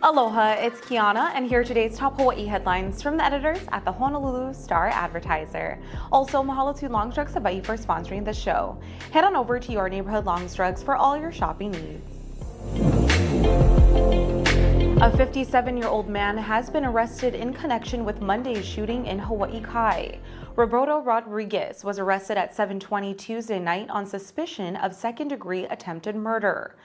Aloha, it's Kiana, and here are today's top Hawaii headlines from the editors at the Honolulu Star-Advertiser. Also, mahalo to Longs Drugs Hawaii for sponsoring the show. Head on over to your neighborhood Longs Drugs for all your shopping needs. A 57-year-old man has been arrested in connection with Monday's shooting in Hawaii Kai. Roberto Rodriguez was arrested at 7:20 Tuesday night on suspicion of second-degree attempted murder.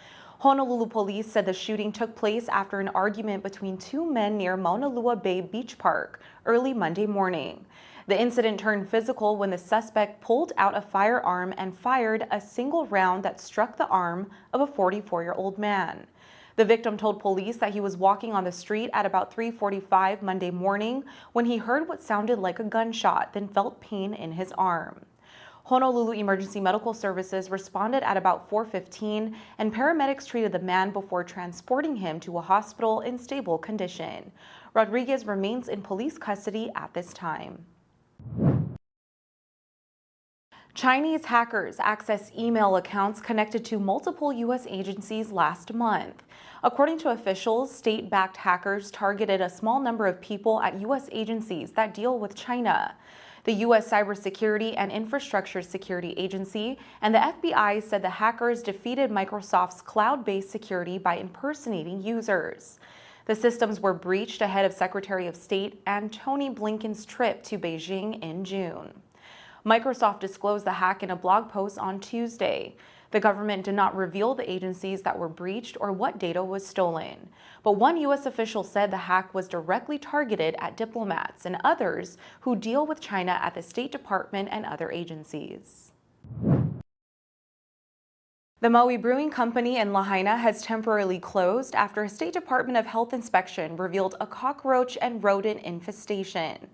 Honolulu police said the shooting took place after an argument between two men near Mauna Lua Bay Beach Park early Monday morning. The incident turned physical when the suspect pulled out a firearm and fired a single round that struck the arm of a 44-year-old man. The victim told police that he was walking on the street at about 3:45 Monday morning when he heard what sounded like a gunshot, then felt pain in his arm. Honolulu Emergency Medical Services responded at about 4:15, and paramedics treated the man before transporting him to a hospital in stable condition. Rodriguez remains in police custody at this time. Chinese hackers accessed email accounts connected to multiple U.S. agencies last month. According to officials, state-backed hackers targeted a small number of people at U.S. agencies that deal with China. The U.S. Cybersecurity and Infrastructure Security Agency and the FBI said the hackers defeated Microsoft's cloud-based security by impersonating users. The systems were breached ahead of Secretary of State Antony Blinken's trip to Beijing in June. Microsoft disclosed the hack in a blog post on Tuesday. The government did not reveal the agencies that were breached or what data was stolen. But one U.S. official said the hack was directly targeted at diplomats and others who deal with China at the State Department and other agencies. The Maui Brewing Company in Lahaina has temporarily closed after a State Department of Health inspection revealed a cockroach and rodent infestation.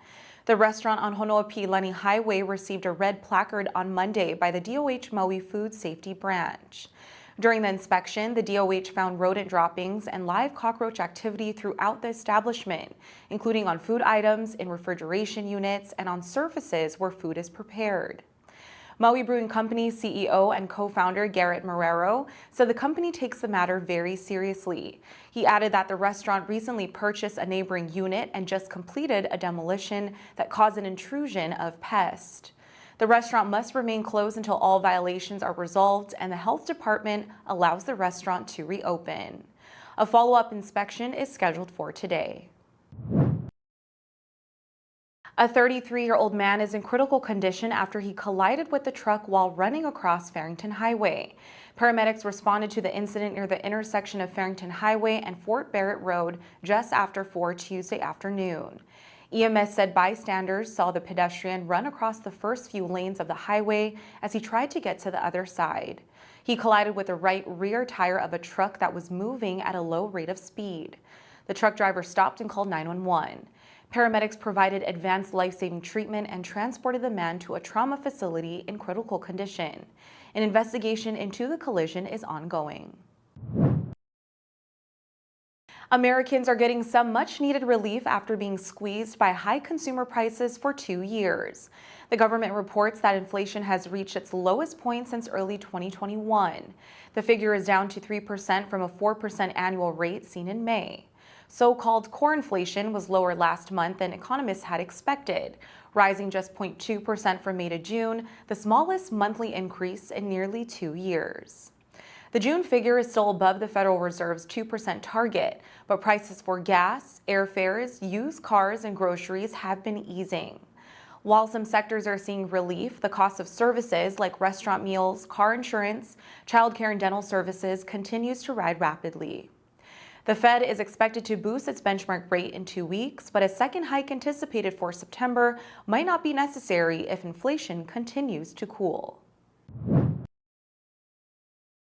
The restaurant on Honoapi'ilani Highway received a red placard on Monday by the DOH Maui Food Safety Branch. During the inspection, the DOH found rodent droppings and live cockroach activity throughout the establishment, including on food items, in refrigeration units, and on surfaces where food is prepared. Maui Brewing Company CEO and co-founder Garrett Marrero said the company takes the matter very seriously. He added that the restaurant recently purchased a neighboring unit and just completed a demolition that caused an intrusion of pests. The restaurant must remain closed until all violations are resolved and the health department allows the restaurant to reopen. A follow-up inspection is scheduled for today. A 33-year-old man is in critical condition after he collided with the truck while running across Farrington Highway. Paramedics responded to the incident near the intersection of Farrington Highway and Fort Barrett Road just after 4 Tuesday afternoon. EMS said bystanders saw the pedestrian run across the first few lanes of the highway as he tried to get to the other side. He collided with the right rear tire of a truck that was moving at a low rate of speed. The truck driver stopped and called 911. Paramedics provided advanced life-saving treatment and transported the man to a trauma facility in critical condition. An investigation into the collision is ongoing. Americans are getting some much-needed relief after being squeezed by high consumer prices for 2 years. The government reports that inflation has reached its lowest point since early 2021. The figure is down to 3% from a 4% annual rate seen in May. So-called core inflation was lower last month than economists had expected, rising just 0.2% from May to June, the smallest monthly increase in nearly 2 years. The June figure is still above the Federal Reserve's 2% target, but prices for gas, airfares, used cars, and groceries have been easing. While some sectors are seeing relief, the cost of services like restaurant meals, car insurance, childcare, and dental services continues to rise rapidly. The Fed is expected to boost its benchmark rate in 2 weeks, but a second hike anticipated for September might not be necessary if inflation continues to cool.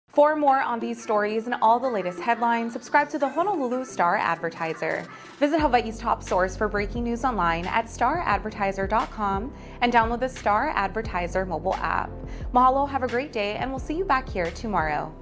For more on these stories and all the latest headlines, subscribe to the Honolulu Star-Advertiser. Visit Hawaii's top source for breaking news online at staradvertiser.com and download the Star-Advertiser mobile app. Mahalo, have a great day, and we'll see you back here tomorrow.